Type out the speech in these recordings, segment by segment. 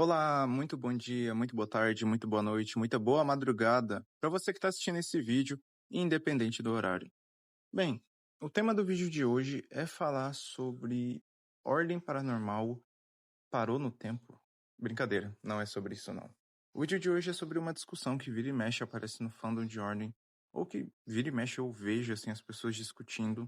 Olá, muito bom dia, muito boa tarde, muito boa noite, muita boa madrugada para você que está assistindo esse vídeo, independente do horário. Bem, o tema do vídeo de hoje é falar sobre ordem paranormal parou no tempo. Brincadeira, não é sobre isso não. O vídeo de hoje é sobre uma discussão que vira e mexe aparece no fandom de ordem, ou que vira e mexe eu vejo assim as pessoas discutindo,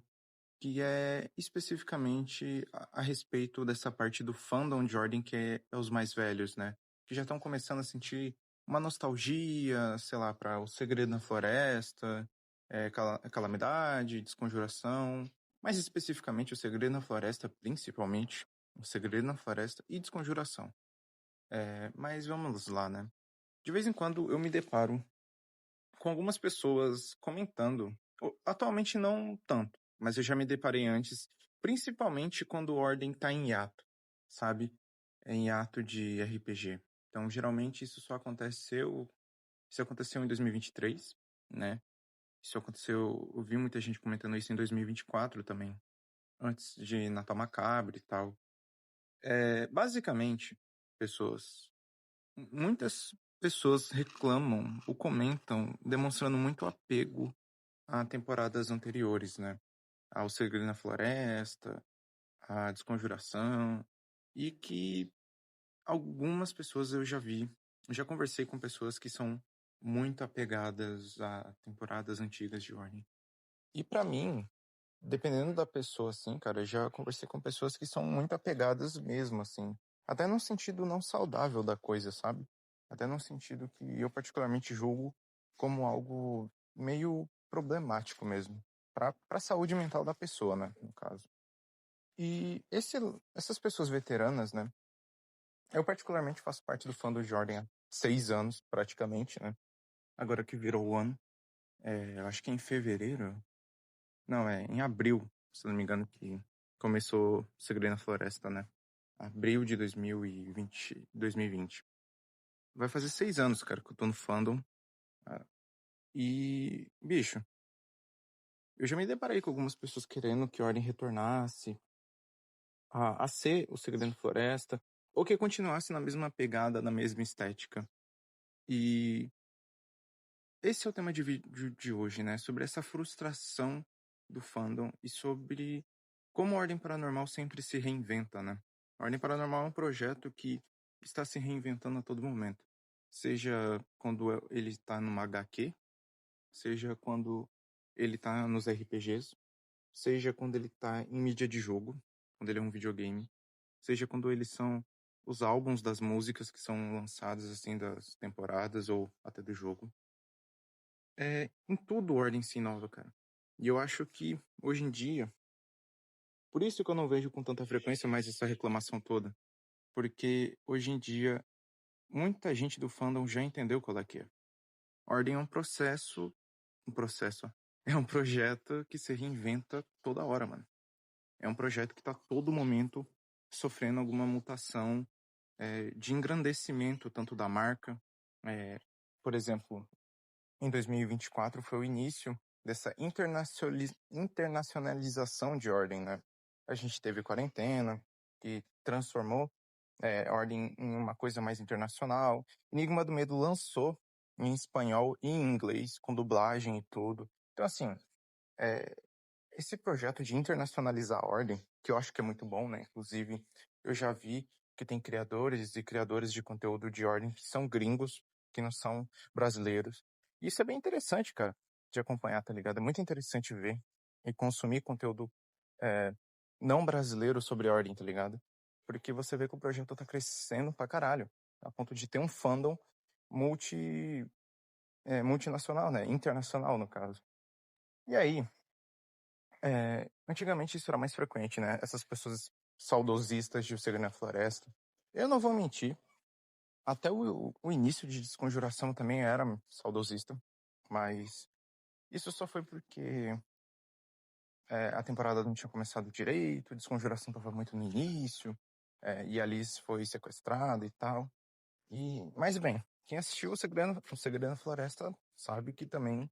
que é especificamente a respeito dessa parte do fandom de Ordem que é os mais velhos, né? Que já estão começando a sentir uma nostalgia, sei lá, para O Segredo na Floresta, Calamidade, Desconjuração, mais especificamente O Segredo na Floresta, principalmente O Segredo na Floresta e Desconjuração. Mas vamos lá, né? De vez em quando eu me deparo com algumas pessoas comentando. Atualmente não tanto, mas eu já me deparei antes, principalmente quando o Ordem tá em hiato, sabe? Em hiato de RPG. Então, geralmente isso aconteceu em 2023, né? Isso aconteceu, eu vi muita gente comentando isso em 2024 também, antes de Natal Macabro e tal. Basicamente, pessoas muitas pessoas reclamam ou comentam, demonstrando muito apego a temporadas anteriores, né? Ao Segredo na Floresta, a Desconjuração, e que algumas pessoas eu já conversei com pessoas que são muito apegadas a temporadas antigas de Ordem. E pra mim, dependendo da pessoa, assim, cara, eu já conversei com pessoas que são muito apegadas mesmo, assim. Até num sentido não saudável da coisa, sabe? Até num sentido que eu particularmente julgo como algo meio problemático mesmo. Pra saúde mental da pessoa, né, no caso. E essas pessoas veteranas, né? Eu particularmente faço parte do fandom de Ordem há 6 anos, praticamente, né? Agora que virou o ano. Eu acho que é em fevereiro. Não, é em abril, se não me engano, que começou Segredo na Floresta, né? Abril de 2020. Vai fazer 6 anos, cara, que eu tô no fandom. Ah, E, bicho, eu já me deparei com algumas pessoas querendo que Ordem retornasse a ser o Segredo na Floresta, ou que continuasse na mesma pegada, na mesma estética. E esse é o tema de vídeo de hoje, né? Sobre essa frustração do fandom e sobre como a Ordem Paranormal sempre se reinventa, né? A Ordem Paranormal é um projeto que está se reinventando a todo momento. Seja quando ele está numa HQ, seja quando ele está nos RPGs, seja quando ele está em mídia de jogo, quando ele é um videogame, seja quando eles são os álbuns das músicas que são lançadas assim das temporadas ou até do jogo. Em tudo Ordem se inova, cara. E eu acho que hoje em dia, por isso que eu não vejo com tanta frequência mais essa reclamação toda, porque hoje em dia muita gente do fandom já entendeu qual é que é. Ordem é um processo, ó. É um projeto que se reinventa toda hora, mano. É um projeto que tá todo momento sofrendo alguma mutação de engrandecimento tanto da marca, é, por exemplo, em 2024 foi o início dessa internacionalização de Ordem, né? A gente teve quarentena, que transformou Ordem em uma coisa mais internacional. Enigma do Medo lançou em espanhol e em inglês, com dublagem e tudo. Então, assim, é, esse projeto de internacionalizar a Ordem, que eu acho que é muito bom, né? Inclusive, eu já vi que tem criadores e criadoras de conteúdo de Ordem que são gringos, que não são brasileiros. E isso é bem interessante, cara, de acompanhar, tá ligado? É muito interessante ver e consumir conteúdo é, não brasileiro sobre Ordem, tá ligado? Porque você vê que o projeto tá crescendo pra caralho, a ponto de ter um fandom multinacional, né? Internacional, no caso. E aí, antigamente isso era mais frequente, né? Essas pessoas saudosistas de O Segredo na Floresta. Eu não vou mentir, até o início de Desconjuração também era saudosista, mas isso só foi porque a temporada não tinha começado direito, Desconjuração estava muito no início, e a Alice foi sequestrada e tal. Mas bem, quem assistiu o Segredo na Floresta sabe que também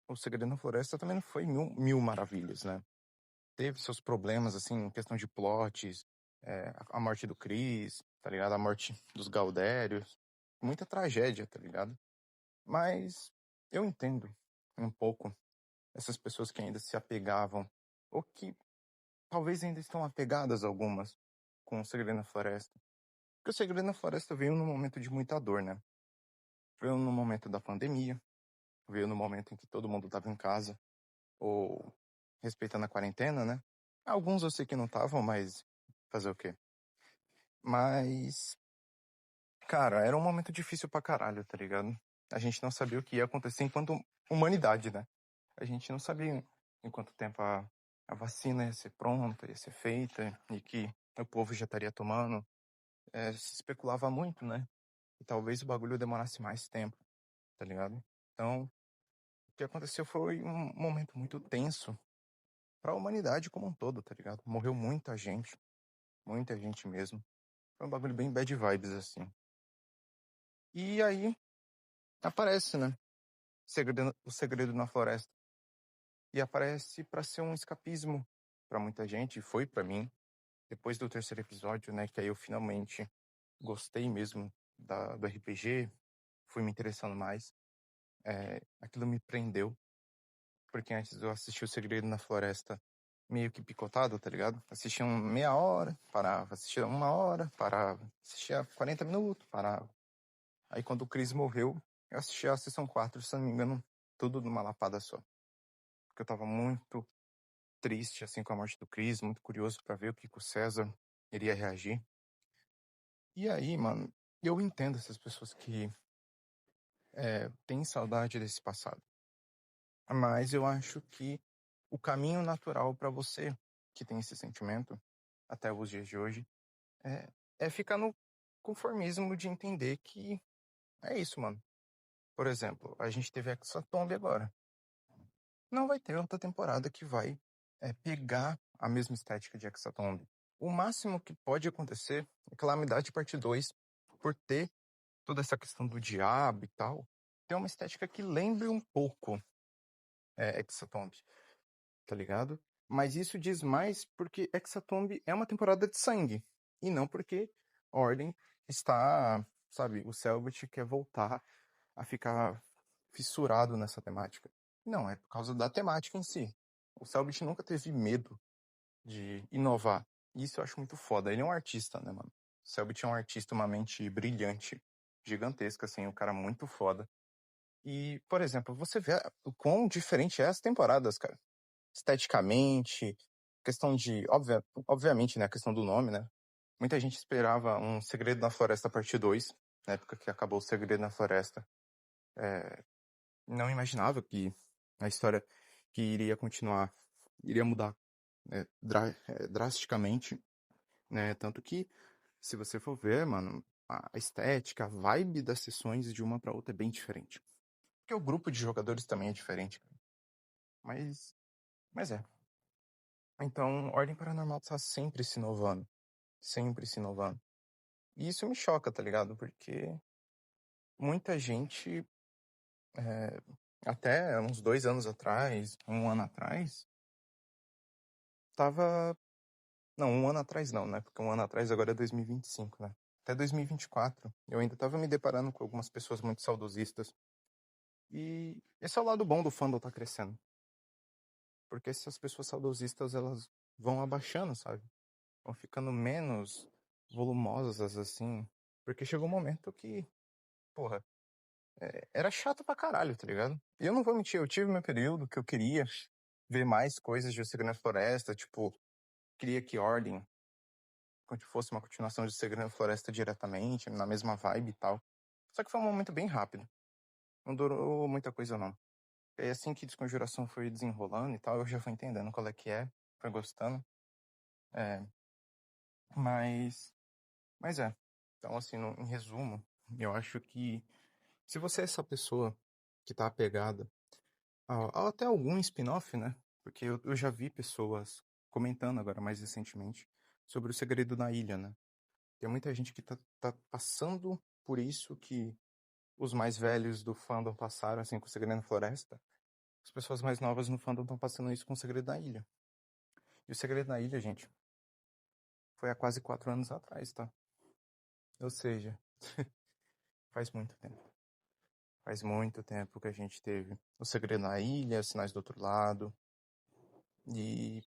o Segredo na Floresta também não foi mil maravilhas, né? Teve seus problemas, assim, em questão de plots, a morte do Chris, tá ligado? A morte dos Gaudérios. Muita tragédia, tá ligado? Mas eu entendo um pouco essas pessoas que ainda se apegavam, ou que talvez ainda estão apegadas algumas, com o Segredo na Floresta. Porque o Segredo na Floresta veio num momento de muita dor, né? Veio no momento da pandemia, veio no momento em que todo mundo estava em casa, ou respeitando a quarentena, né? Alguns eu sei que não estavam, mas fazer o quê? Mas, cara, era um momento difícil pra caralho, tá ligado? A gente não sabia o que ia acontecer enquanto humanidade, né? A gente não sabia em quanto tempo a vacina ia ser pronta, ia ser feita, e que o povo já estaria tomando. Se especulava muito, né? E talvez o bagulho demorasse mais tempo, tá ligado? Então, o que aconteceu foi um momento muito tenso pra humanidade como um todo, tá ligado? Morreu muita gente mesmo. Foi um bagulho bem bad vibes, assim. E aí, aparece, né? O Segredo na Floresta. E aparece pra ser um escapismo pra muita gente, e foi pra mim. Depois do terceiro episódio, né? Que aí eu finalmente gostei mesmo do RPG, fui me interessando mais. Aquilo me prendeu, porque antes eu assisti O Segredo na Floresta meio que picotado, tá ligado? Assistia meia hora, parava. Assistia uma hora, parava. Assistia 40 minutos, parava. Aí quando o Chris morreu, eu assisti a sessão 4, se não me engano, tudo numa lapada só. Porque eu tava muito triste, assim, com a morte do Chris, muito curioso pra ver o que o César iria reagir. E aí, mano, eu entendo essas pessoas que têm saudade desse passado. Mas eu acho que o caminho natural pra você que tem esse sentimento, até os dias de hoje, é ficar no conformismo de entender que é isso, mano. Por exemplo, a gente teve Hexatomb agora. Não vai ter outra temporada que vai pegar a mesma estética de Hexatomb. O máximo que pode acontecer é Calamidade Parte 2, por ter toda essa questão do diabo e tal, ter uma estética que lembre um pouco Hexatomb, tá ligado? Mas isso diz mais porque Hexatomb é uma temporada de sangue, e não porque Ordem está, sabe, o Selbit quer voltar a ficar fissurado nessa temática. Não, é por causa da temática em si. O Selbit nunca teve medo de inovar. E isso eu acho muito foda. Ele é um artista, né, mano? O Selbit é um artista, uma mente brilhante, gigantesca, assim, um cara muito foda. E, por exemplo, você vê o quão diferente é as temporadas, cara. Esteticamente, questão de. Obviamente, né? A questão do nome, né? Muita gente esperava um Segredo na Floresta parte 2, na época que acabou o Segredo na Floresta. Não imaginava que a história que iria continuar iria mudar drasticamente, né? Tanto que, se você for ver, mano, a estética, a vibe das sessões de uma pra outra é bem diferente. Porque o grupo de jogadores também é diferente, cara. Mas é. Então, Ordem Paranormal tá sempre se inovando. Sempre se inovando. E isso me choca, tá ligado? Porque muita gente, até uns 2 anos atrás, um ano atrás, tava. Não, um ano atrás não, né? Porque um ano atrás agora é 2025, né? Até 2024, eu ainda tava me deparando com algumas pessoas muito saudosistas. E esse é o lado bom do fandom tá crescendo. Porque essas pessoas saudosistas, elas vão abaixando, sabe? Vão ficando menos volumosas, assim. Porque chegou um momento que, porra, era chato pra caralho, tá ligado? E eu não vou mentir, eu tive meu período que eu queria ver mais coisas de O Segredo na Floresta, tipo, queria que Ordem fosse uma continuação de Segredo na Floresta diretamente, na mesma vibe e tal. Só que foi um momento bem rápido. Não durou muita coisa, não. E aí, assim que Desconjuração foi desenrolando e tal, eu já fui entendendo qual é que é, foi gostando. É, mas, mas é. Então, assim, em resumo, eu acho que se você é essa pessoa que tá apegada a até algum spin-off, né? Porque eu já vi pessoas comentando agora mais recentemente sobre o Segredo na Ilha, né? Tem muita gente que tá passando por isso que os mais velhos do fandom passaram, assim, com o Segredo na Floresta. As pessoas mais novas no fandom estão passando isso com o Segredo na Ilha. E o Segredo na Ilha, gente, foi há quase 4 anos atrás, tá? Ou seja, faz muito tempo. Faz muito tempo que a gente teve O Segredo na Ilha, Sinais do Outro Lado. E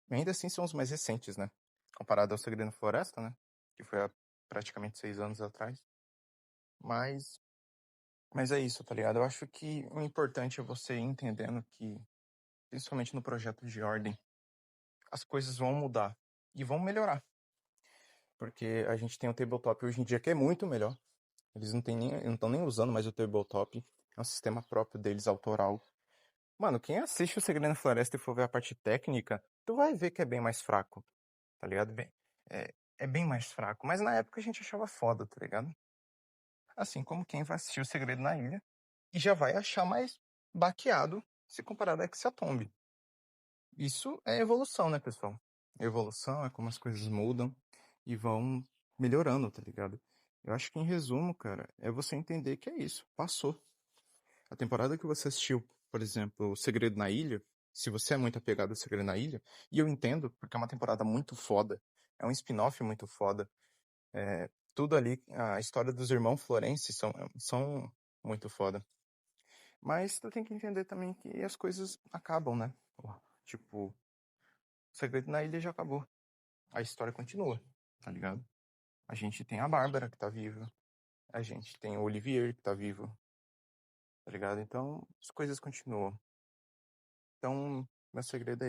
ainda assim são os mais recentes, né? Comparado ao Segredo na Floresta, né? Que foi há praticamente 6 anos atrás. Mas é isso, tá ligado? Eu acho que o importante é você ir entendendo que, principalmente no projeto de ordem, as coisas vão mudar e vão melhorar. Porque a gente tem o tabletop hoje em dia que é muito melhor. Eles não estão nem usando mais o tabletop. É um sistema próprio deles, autoral. Mano, quem assiste o Segredo na Floresta e for ver a parte técnica, tu vai ver que é bem mais fraco, tá ligado? É bem mais fraco. Mas na época a gente achava foda, tá ligado? Assim como quem vai assistir o Segredo na Ilha e já vai achar mais baqueado se comparado a Hecatombe. Isso é evolução, né, pessoal? Evolução é como as coisas mudam e vão melhorando, tá ligado? Eu acho que em resumo, cara, é você entender que é isso, passou. A temporada que você assistiu, por exemplo, O Segredo na Ilha, se você é muito apegado ao Segredo na Ilha, e eu entendo, porque é uma temporada muito foda, é um spin-off muito foda, tudo ali, a história dos irmãos Florence são muito foda. Mas tu tem que entender também que as coisas acabam, né? Tipo, O Segredo na Ilha já acabou. A história continua, tá ligado? A gente tem a Bárbara que tá viva. A gente tem o Olivier que tá vivo, tá ligado? Então, as coisas continuam. Então, meu segredo,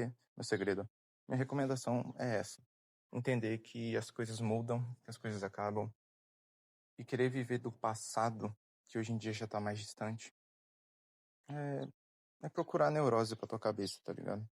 minha recomendação é essa. Entender que as coisas mudam, que as coisas acabam. E querer viver do passado, que hoje em dia já tá mais distante, é procurar neurose pra tua cabeça, tá ligado?